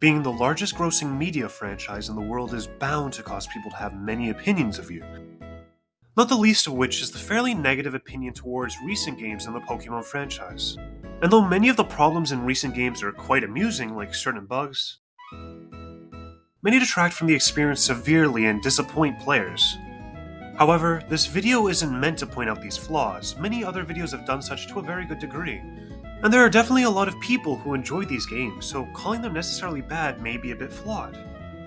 Being the largest grossing media franchise in the world is bound to cause people to have many opinions of you. Not the least of which is the fairly negative opinion towards recent games in the Pokemon franchise. And though many of the problems in recent games are quite amusing, like certain bugs, many detract from the experience severely and disappoint players. However, this video isn't meant to point out these flaws. Many other videos have done such to a very good degree. And there are definitely a lot of people who enjoy these games, so calling them necessarily bad may be a bit flawed.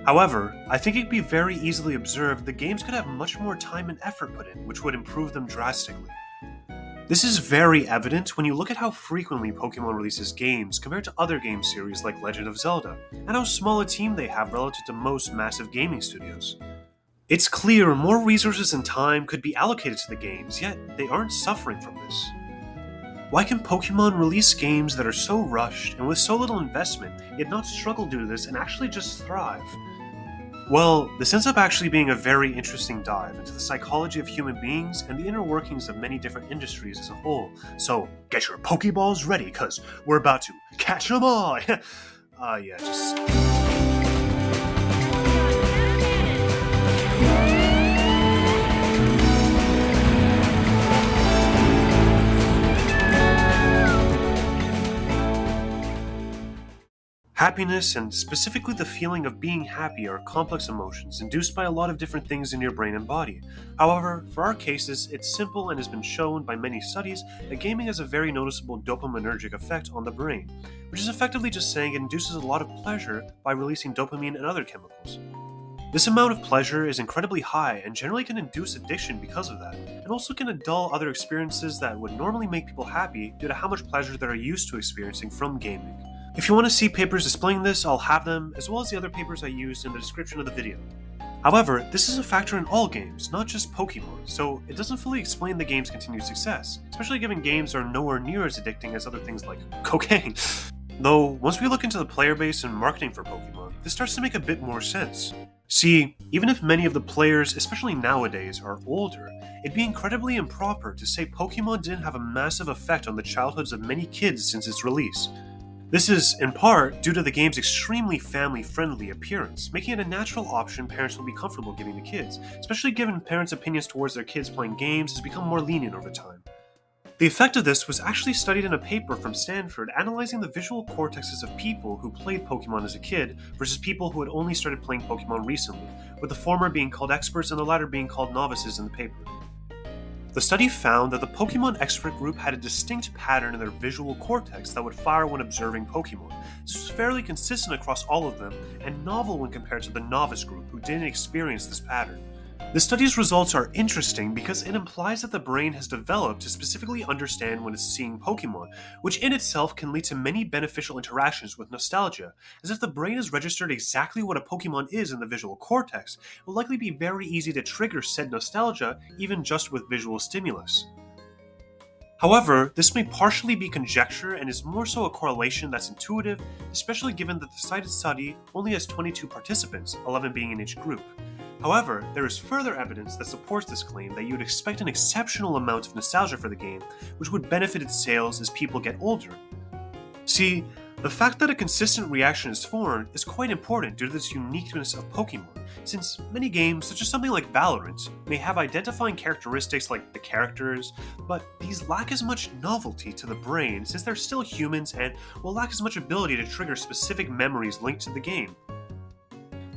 However, I think it could be very easily observed the games could have much more time and effort put in, which would improve them drastically. This is very evident when you look at how frequently Pokemon releases games compared to other game series like Legend of Zelda, and how small a team they have relative to most massive gaming studios. It's clear more resources and time could be allocated to the games, yet they aren't suffering from this. Why can Pokemon release games that are so rushed and with so little investment, yet not struggle due to this and actually just thrive? Well, this ends up actually being a very interesting dive into the psychology of human beings and the inner workings of many different industries as a whole. So, get your Pokeballs ready, cause we're about to catch 'em all! just... Happiness, and specifically the feeling of being happy, are complex emotions induced by a lot of different things in your brain and body. However, for our cases, it's simple and has been shown by many studies that gaming has a very noticeable dopaminergic effect on the brain, which is effectively just saying it induces a lot of pleasure by releasing dopamine and other chemicals. This amount of pleasure is incredibly high and generally can induce addiction because of that, and also can dull other experiences that would normally make people happy due to how much pleasure they're used to experiencing from gaming. If you want to see papers displaying this, I'll have them, as well as the other papers I used in the description of the video. However, this is a factor in all games, not just Pokemon, so it doesn't fully explain the game's continued success, especially given games are nowhere near as addicting as other things like cocaine. Though, once we look into the player base and marketing for Pokemon, this starts to make a bit more sense. See, even if many of the players, especially nowadays, are older, it'd be incredibly improper to say Pokemon didn't have a massive effect on the childhoods of many kids since its release. This is, in part, due to the game's extremely family-friendly appearance, making it a natural option parents will be comfortable giving to kids, especially given parents' opinions towards their kids playing games has become more lenient over time. The effect of this was actually studied in a paper from Stanford analyzing the visual cortexes of people who played Pokemon as a kid versus people who had only started playing Pokemon recently, with the former being called experts and the latter being called novices in the paper. The study found that the Pokemon expert group had a distinct pattern in their visual cortex that would fire when observing Pokemon. This was fairly consistent across all of them, and novel when compared to the novice group who didn't experience this pattern. The study's results are interesting because it implies that the brain has developed to specifically understand when it's seeing Pokemon, which in itself can lead to many beneficial interactions with nostalgia, as if the brain has registered exactly what a Pokemon is in the visual cortex. It will likely be very easy to trigger said nostalgia even just with visual stimulus. However, this may partially be conjecture and is more so a correlation that's intuitive, especially given that the cited study only has 22 participants, 11 being in each group. However, there is further evidence that supports this claim that you would expect an exceptional amount of nostalgia for the game, which would benefit its sales as people get older. See, the fact that a consistent reaction is formed is quite important due to this uniqueness of Pokemon, since many games, such as something like Valorant, may have identifying characteristics like the characters, but these lack as much novelty to the brain since they're still humans and will lack as much ability to trigger specific memories linked to the game.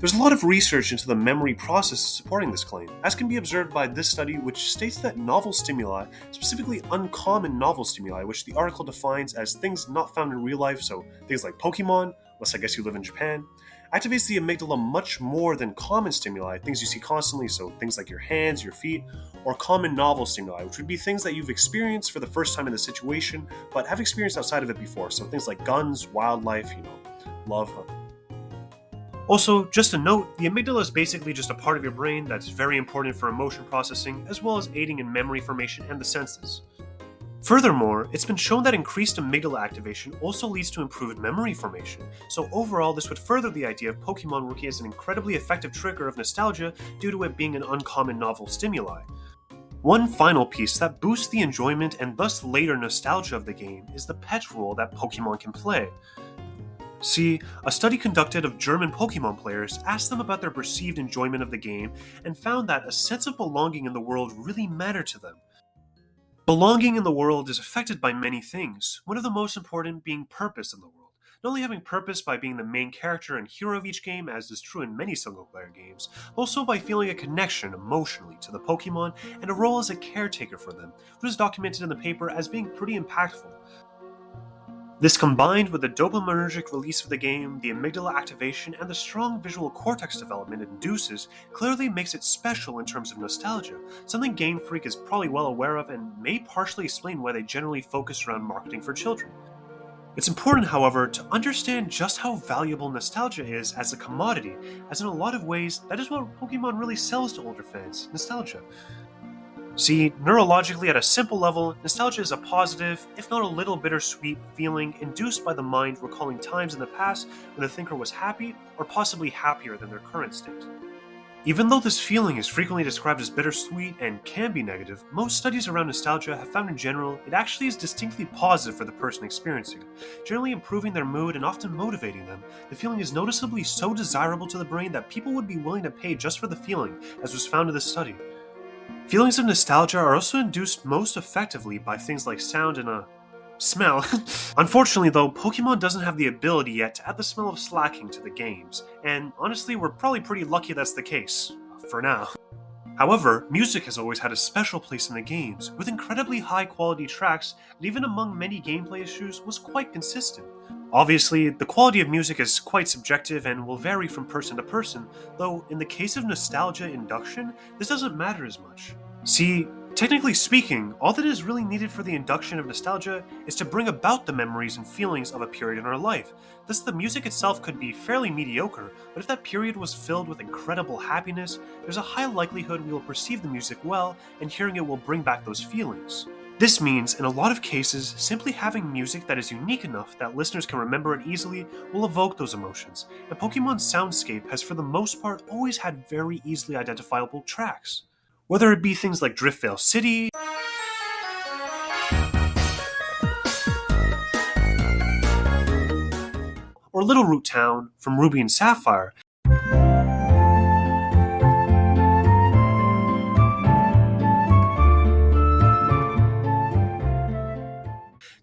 There's a lot of research into the memory process supporting this claim, as can be observed by this study, which states that novel stimuli, specifically uncommon novel stimuli, which the article defines as things not found in real life, so things like Pokemon, unless I guess you live in Japan, activates the amygdala much more than common stimuli, things you see constantly, so things like your hands, your feet, or common novel stimuli, which would be things that you've experienced for the first time in the situation, but have experienced outside of it before, so things like guns, wildlife, love. Also, just a note, the amygdala is basically just a part of your brain that's very important for emotion processing, as well as aiding in memory formation and the senses. Furthermore, it's been shown that increased amygdala activation also leads to improved memory formation, so overall this would further the idea of Pokemon working as an incredibly effective trigger of nostalgia due to it being an uncommon novel stimuli. One final piece that boosts the enjoyment and thus later nostalgia of the game is the pet role that Pokemon can play. See, a study conducted of German Pokemon players asked them about their perceived enjoyment of the game and found that a sense of belonging in the world really mattered to them. Belonging in the world is affected by many things, one of the most important being purpose in the world. Not only having purpose by being the main character and hero of each game, as is true in many single-player games, but also by feeling a connection emotionally to the Pokemon and a role as a caretaker for them, which is documented in the paper as being pretty impactful. This combined with the dopaminergic release of the game, the amygdala activation, and the strong visual cortex development it induces clearly makes it special in terms of nostalgia, something Game Freak is probably well aware of and may partially explain why they generally focus around marketing for children. It's important, however, to understand just how valuable nostalgia is as a commodity, as in a lot of ways, that is what Pokemon really sells to older fans, nostalgia. See, neurologically at a simple level, nostalgia is a positive, if not a little bittersweet, feeling induced by the mind recalling times in the past when the thinker was happy, or possibly happier than their current state. Even though this feeling is frequently described as bittersweet and can be negative, most studies around nostalgia have found in general it actually is distinctly positive for the person experiencing it, generally improving their mood and often motivating them. The feeling is noticeably so desirable to the brain that people would be willing to pay just for the feeling, as was found in the study. Feelings of nostalgia are also induced most effectively by things like sound and smell. Unfortunately though, Pokemon doesn't have the ability yet to add the smell of slacking to the games, and honestly we're probably pretty lucky that's the case, for now. However, music has always had a special place in the games, with incredibly high quality tracks that even among many gameplay issues was quite consistent. Obviously, the quality of music is quite subjective and will vary from person to person, though in the case of nostalgia induction, this doesn't matter as much. See, technically speaking, all that is really needed for the induction of nostalgia is to bring about the memories and feelings of a period in our life. Thus, the music itself could be fairly mediocre, but if that period was filled with incredible happiness, there's a high likelihood we will perceive the music well, and hearing it will bring back those feelings. This means, in a lot of cases, simply having music that is unique enough that listeners can remember it easily will evoke those emotions, and Pokemon's soundscape has for the most part always had very easily identifiable tracks. Whether it be things like Driftvale City, or Little Root Town from Ruby and Sapphire,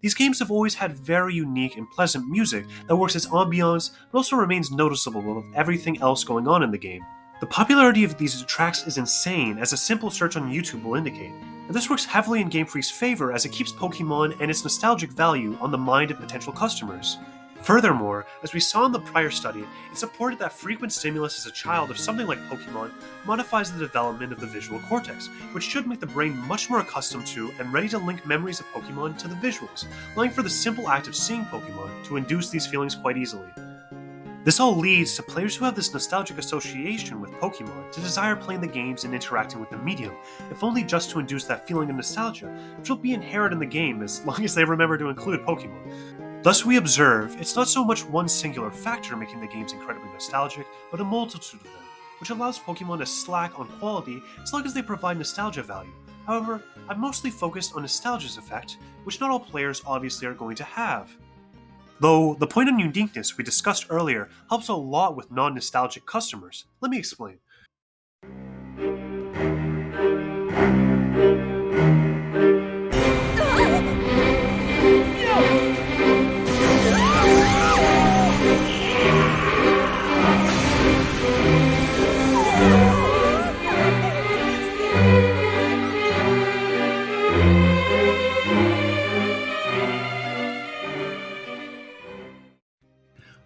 these games have always had very unique and pleasant music that works as ambiance but also remains noticeable with everything else going on in the game. The popularity of these tracks is insane, as a simple search on YouTube will indicate, and this works heavily in Game Freak's favor as it keeps Pokemon and its nostalgic value on the mind of potential customers. Furthermore, as we saw in the prior study, it supported that frequent stimulus as a child of something like Pokemon modifies the development of the visual cortex, which should make the brain much more accustomed to and ready to link memories of Pokemon to the visuals, allowing for the simple act of seeing Pokemon to induce these feelings quite easily. This all leads to players who have this nostalgic association with Pokemon to desire playing the games and interacting with the medium, if only just to induce that feeling of nostalgia, which will be inherent in the game as long as they remember to include Pokemon. Thus we observe, it's not so much one singular factor making the games incredibly nostalgic, but a multitude of them, which allows Pokemon to slack on quality as long as they provide nostalgia value. However, I've mostly focused on nostalgia's effect, which not all players obviously are going to have. Though the point on uniqueness we discussed earlier helps a lot with non-nostalgic customers. Let me explain.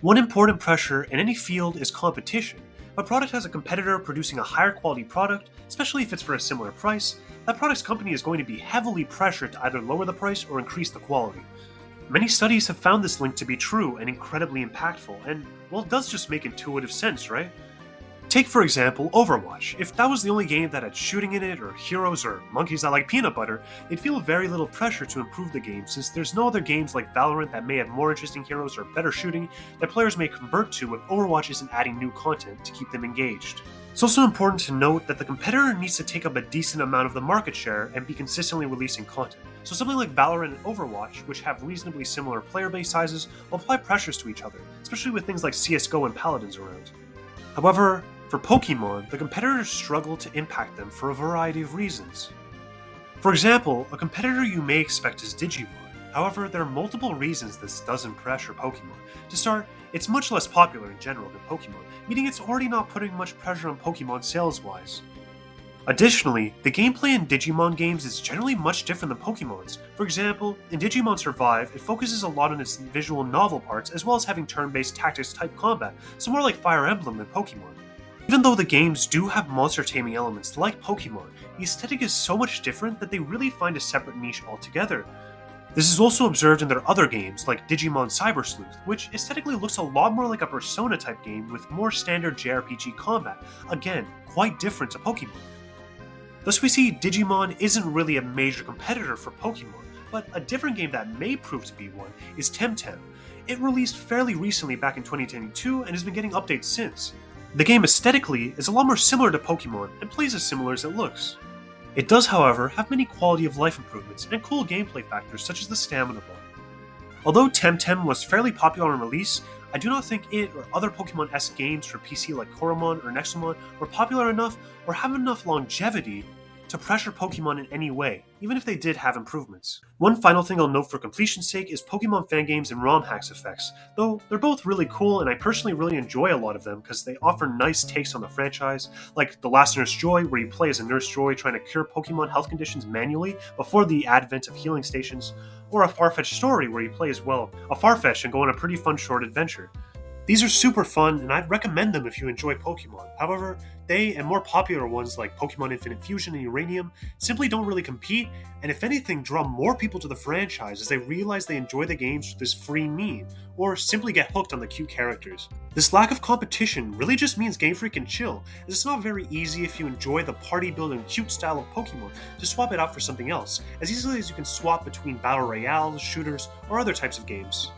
One important pressure in any field is competition. If a product has a competitor producing a higher quality product, especially if it's for a similar price, that product's company is going to be heavily pressured to either lower the price or increase the quality. Many studies have found this link to be true and incredibly impactful, and, well, it does just make intuitive sense, right? Take, for example, Overwatch. If that was the only game that had shooting in it, or heroes, or monkeys that like peanut butter, it'd feel very little pressure to improve the game, since there's no other games like Valorant that may have more interesting heroes or better shooting that players may convert to if Overwatch isn't adding new content to keep them engaged. It's also important to note that the competitor needs to take up a decent amount of the market share and be consistently releasing content. So something like Valorant and Overwatch, which have reasonably similar player base sizes, will apply pressures to each other, especially with things like CSGO and Paladins around. However, for Pokemon, the competitors struggle to impact them for a variety of reasons. For example, a competitor you may expect is Digimon. However, there are multiple reasons this doesn't pressure Pokemon. To start, it's much less popular in general than Pokemon, meaning it's already not putting much pressure on Pokemon sales-wise. Additionally, the gameplay in Digimon games is generally much different than Pokemon's. For example, in Digimon Survive, it focuses a lot on its visual novel parts as well as having turn-based tactics-type combat, so more like Fire Emblem than Pokemon. Even though the games do have monster taming elements like Pokemon, the aesthetic is so much different that they really find a separate niche altogether. This is also observed in their other games, like Digimon Cyber Sleuth, which aesthetically looks a lot more like a Persona-type game with more standard JRPG combat, again, quite different to Pokemon. Thus we see Digimon isn't really a major competitor for Pokemon, but a different game that may prove to be one is Temtem. It released fairly recently back in 2022 and has been getting updates since. The game aesthetically is a lot more similar to Pokemon and plays as similar as it looks. It does, however, have many quality of life improvements and cool gameplay factors such as the stamina bar. Although Temtem was fairly popular on release, I do not think it or other Pokemon-esque games for PC like Koromon or Nexomon were popular enough or have enough longevity to pressure Pokemon in any way, even if they did have improvements. One final thing I'll note for completion's sake is Pokemon fan games and ROM hacks effects, though they're both really cool and I personally really enjoy a lot of them because they offer nice takes on the franchise, like The Last Nurse Joy, where you play as a Nurse Joy trying to cure Pokemon health conditions manually before the advent of healing stations, or a Farfetch'd Story, where you play as, well, a Farfetch and go on a pretty fun short adventure. These are super fun, and I'd recommend them if you enjoy Pokemon. However, they and more popular ones like Pokemon Infinite Fusion and Uranium simply don't really compete, and if anything, draw more people to the franchise as they realize they enjoy the games for this free meme, or simply get hooked on the cute characters. This lack of competition really just means Game Freak can chill, as it's not very easy if you enjoy the party-building cute style of Pokemon to swap it out for something else, as easily as you can swap between battle royales, shooters, or other types of games.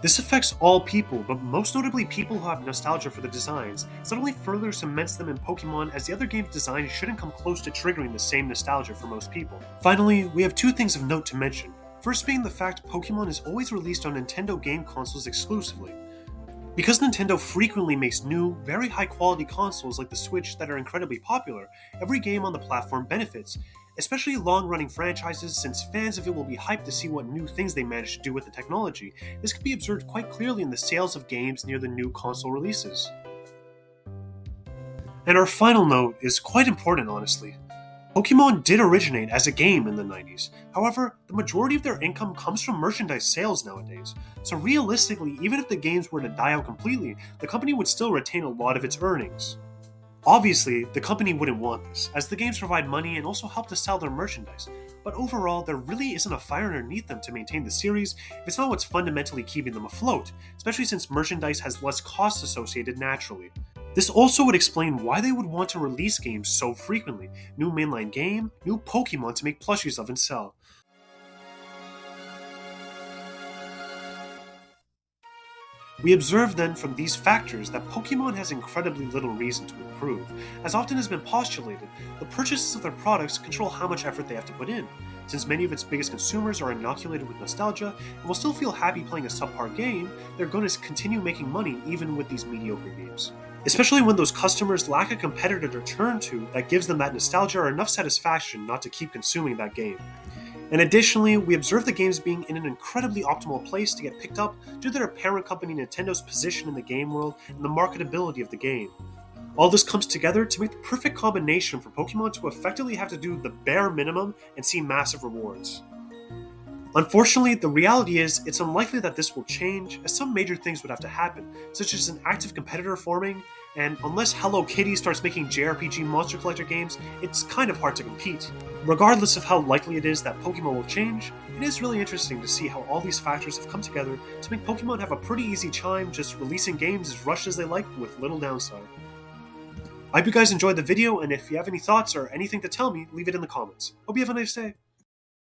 This affects all people, but most notably people who have nostalgia for the designs, as it only further cements them in Pokemon, as the other game's designs shouldn't come close to triggering the same nostalgia for most people. Finally, we have two things of note to mention. First being the fact Pokemon is always released on Nintendo game consoles exclusively. Because Nintendo frequently makes new, very high quality consoles like the Switch that are incredibly popular, every game on the platform benefits, especially long-running franchises, since fans of it will be hyped to see what new things they manage to do with the technology. This can be observed quite clearly in the sales of games near the new console releases. And our final note is quite important, honestly. Pokemon did originate as a game in the 90s, however, the majority of their income comes from merchandise sales nowadays, so realistically, even if the games were to die out completely, the company would still retain a lot of its earnings. Obviously, the company wouldn't want this, as the games provide money and also help to sell their merchandise, but overall, there really isn't a fire underneath them to maintain the series if it's not what's fundamentally keeping them afloat, especially since merchandise has less costs associated naturally. This also would explain why they would want to release games so frequently, new mainline game, new Pokemon to make plushies of and sell. We observe then from these factors that Pokemon has incredibly little reason to improve. As often has been postulated, the purchases of their products control how much effort they have to put in. Since many of its biggest consumers are inoculated with nostalgia and will still feel happy playing a subpar game, they're going to continue making money even with these mediocre games. Especially when those customers lack a competitor to turn to that gives them that nostalgia or enough satisfaction not to keep consuming that game. And additionally, we observe the games being in an incredibly optimal place to get picked up due to their parent company Nintendo's position in the game world and the marketability of the game. All this comes together to make the perfect combination for Pokemon to effectively have to do the bare minimum and see massive rewards. Unfortunately, the reality is it's unlikely that this will change, as some major things would have to happen, such as an active competitor forming, and unless Hello Kitty starts making JRPG monster collector games, it's kind of hard to compete. Regardless of how likely it is that Pokemon will change, it is really interesting to see how all these factors have come together to make Pokemon have a pretty easy time just releasing games as rushed as they like with little downside. I hope you guys enjoyed the video, and if you have any thoughts or anything to tell me, leave it in the comments. Hope you have a nice day.